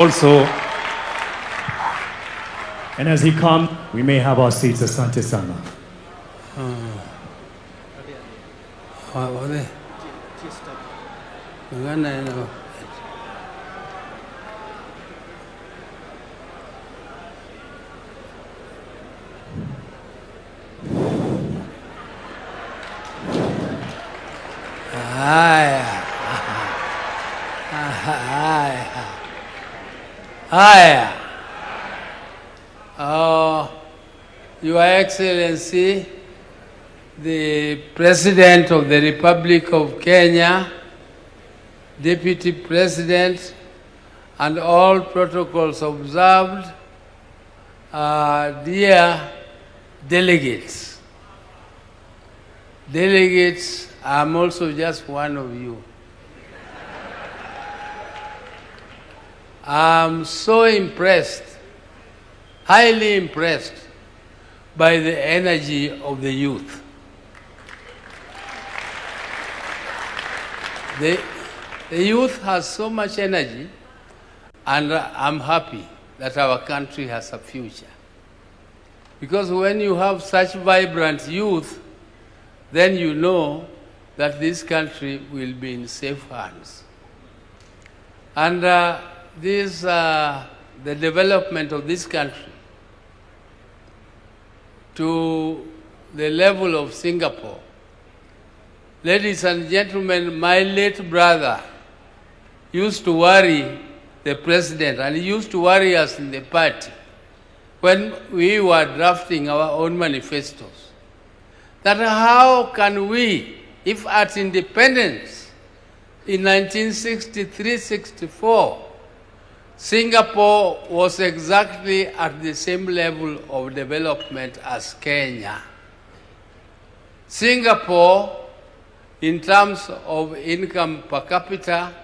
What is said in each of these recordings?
Also, and as he comes, we may have our seats. Asante sana. Your Excellency, the President of the Republic of Kenya, Deputy President, and all protocols observed, dear delegates. Delegates, I'm also just one of you. I'm so impressed, highly impressed by the energy of the youth. The youth has so much energy, and I'm happy that our country has a future. Because when you have such vibrant youth, then you know that this country will be in safe hands. And the development of this country to the level of Singapore. Ladies and gentlemen, my late brother used to worry the president, and he used to worry us in the party when we were drafting our own manifestos, that how can we, if at independence in 1963-64, Singapore was exactly at the same level of development as Kenya. Singapore, in terms of income per capita,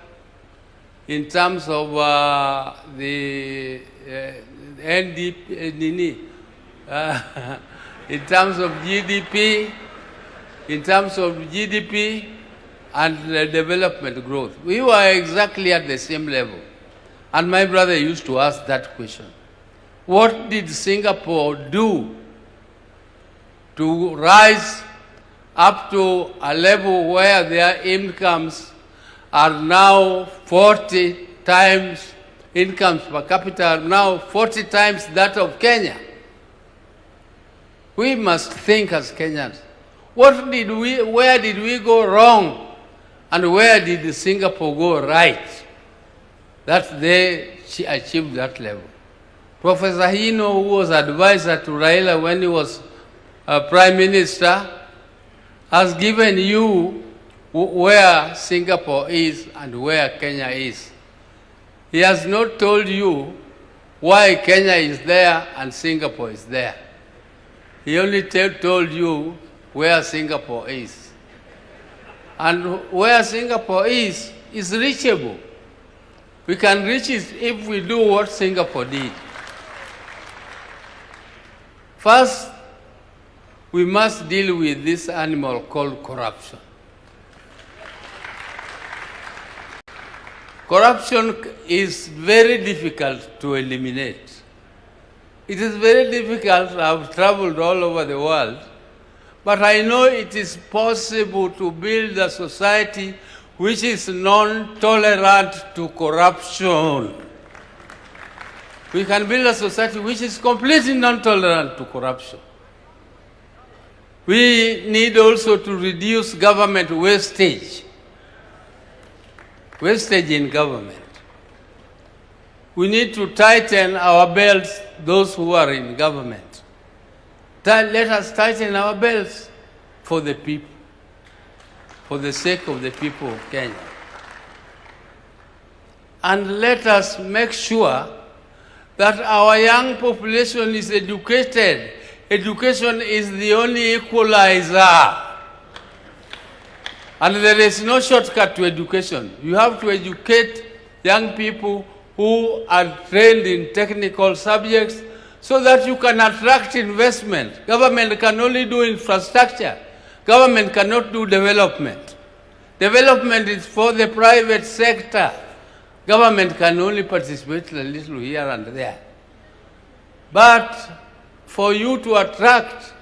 in terms of the NDP, in terms of GDP, and the development growth, we were exactly at the same level. And my brother used to ask that question. What did Singapore do to rise up to a level where their incomes are now 40 times, incomes per capita are now 40 times that of Kenya? We must think as Kenyans. Where did we go wrong, and where did Singapore go right, that they achieved that level? Professor Hino, who was advisor to Raila when he was Prime Minister, has given you where Singapore is and where Kenya is. He has not told you why Kenya is there and Singapore is there. He only told you where Singapore is. And where Singapore is reachable. We can reach it if we do what Singapore did. First, we must deal with this animal called corruption. Corruption is very difficult to eliminate. It is very difficult. I've traveled all over the world, but I know it is possible to build a society which is non-tolerant to corruption. We can build a society which is completely non-tolerant to corruption. We need also to reduce government wastage. Wastage in government. We need to tighten our belts, those who are in government. Let us tighten our belts for the people, for the sake of the people of Kenya. And let us make sure that our young population is educated. Education is the only equalizer. And there is no shortcut to education. You have to educate young people who are trained in technical subjects so that you can attract investment. Government can only do infrastructure. Government cannot do development. Development is for the private sector. Government can only participate a little here and there. But for you to attract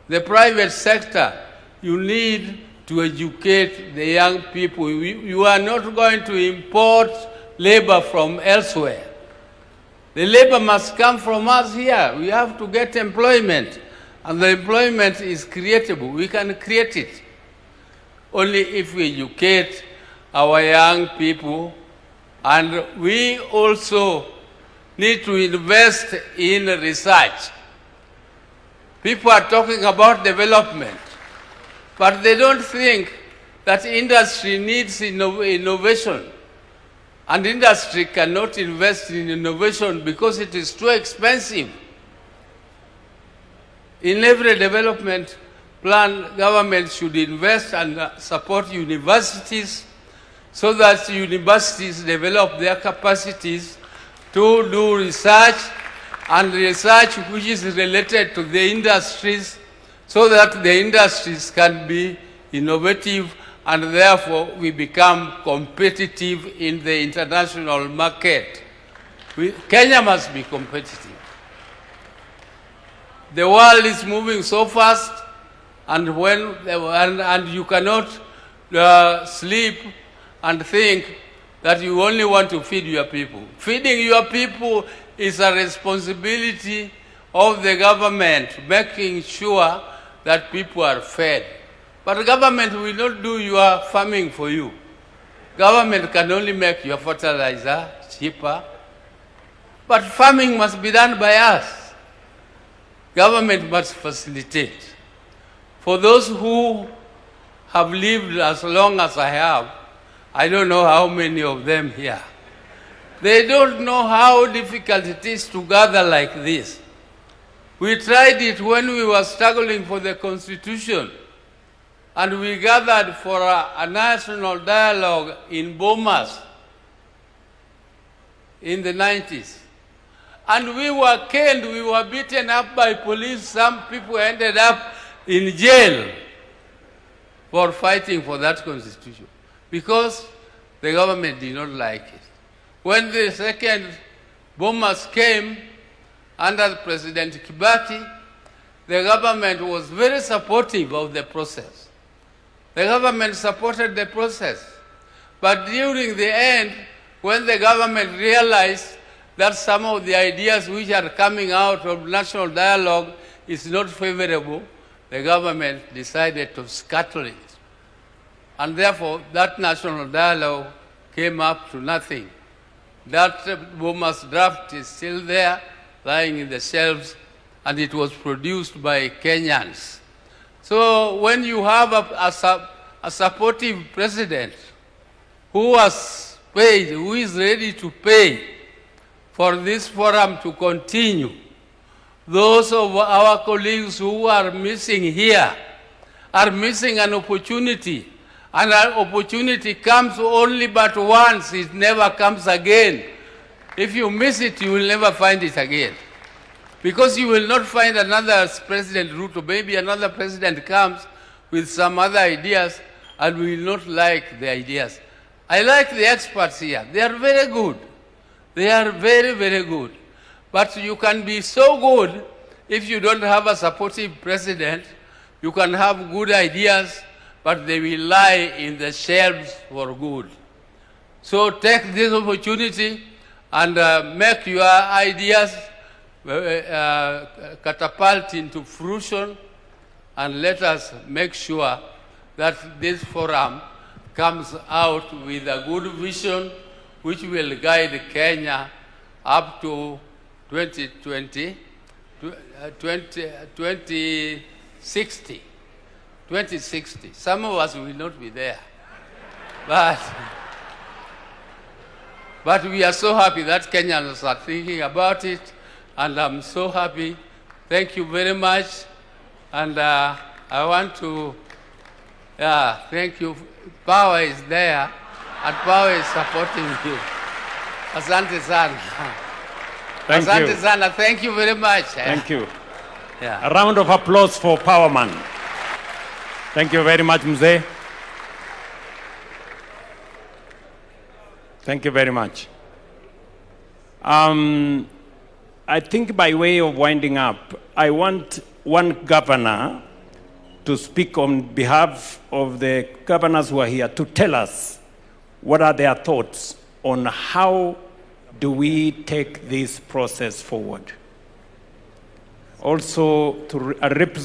the private sector, you need to educate the young people. You are not going to import labor from elsewhere. The labor must come from us here. We have to get employment, and the employment is creatable. We can create it only if we educate our young people, and we also need to invest in research. People are talking about development, but they don't think that industry needs innovation. And industry cannot invest in innovation because it is too expensive. In every development plan, government should invest and support universities so that universities develop their capacities to do research, and research which is related to the industries, so that the industries can be innovative and therefore we become competitive in the international market. Kenya must be competitive. The world is moving so fast, and and you cannot sleep and think that you only want to feed your people. Feeding your people is a responsibility of the government, making sure that people are fed. But the government will not do your farming for you. Government can only make your fertilizer cheaper, but farming must be done by us. Government must facilitate. For those who have lived as long as I have, I don't know how many of them here, they don't know how difficult it is to gather like this. We tried it when we were struggling for the Constitution, and we gathered for a national dialogue in Bomas in the 90s. And we were caned, we were beaten up by police. Some people ended up in jail for fighting for that Constitution because the government did not like it. When the second bombers came under President Kibaki, the government was very supportive of the process. The government supported the process. But during the end, when the government realized that some of the ideas which are coming out of national dialogue is not favorable, the government decided to scuttle it. And therefore, that national dialogue came up to nothing. That Boma's draft is still there, lying in the shelves, and it was produced by Kenyans. So when you have a supportive president who has paid, who is ready to pay for this forum to continue, those of our colleagues who are missing here are missing an opportunity. And an opportunity comes only but once, it never comes again. If you miss it, you will never find it again. Because you will not find another President Ruto. Maybe another president comes with some other ideas and we will not like the ideas. I like the experts here. They are very good. They are very, very good. But you can be so good if you don't have a supportive president. You can have good ideas, but they will lie in the shelves for good. So take this opportunity and make your ideas catapult into fruition, and let us make sure that this forum comes out with a good vision which will guide Kenya up to 2060. 2060. Some of us will not be there. But we are so happy that Kenyans are thinking about it, and I'm so happy. Thank you very much. And I want to thank you. Power is there, and power is supporting you. Asante sana. Asante sana. Thank you very much. Thank you. Yeah. A round of applause for Powerman. Thank you very much, Mzee. Thank you very much. I think by way of winding up, I want one governor to speak on behalf of the governors who are here to tell us what are their thoughts on how do we take this process forward. Also, to represent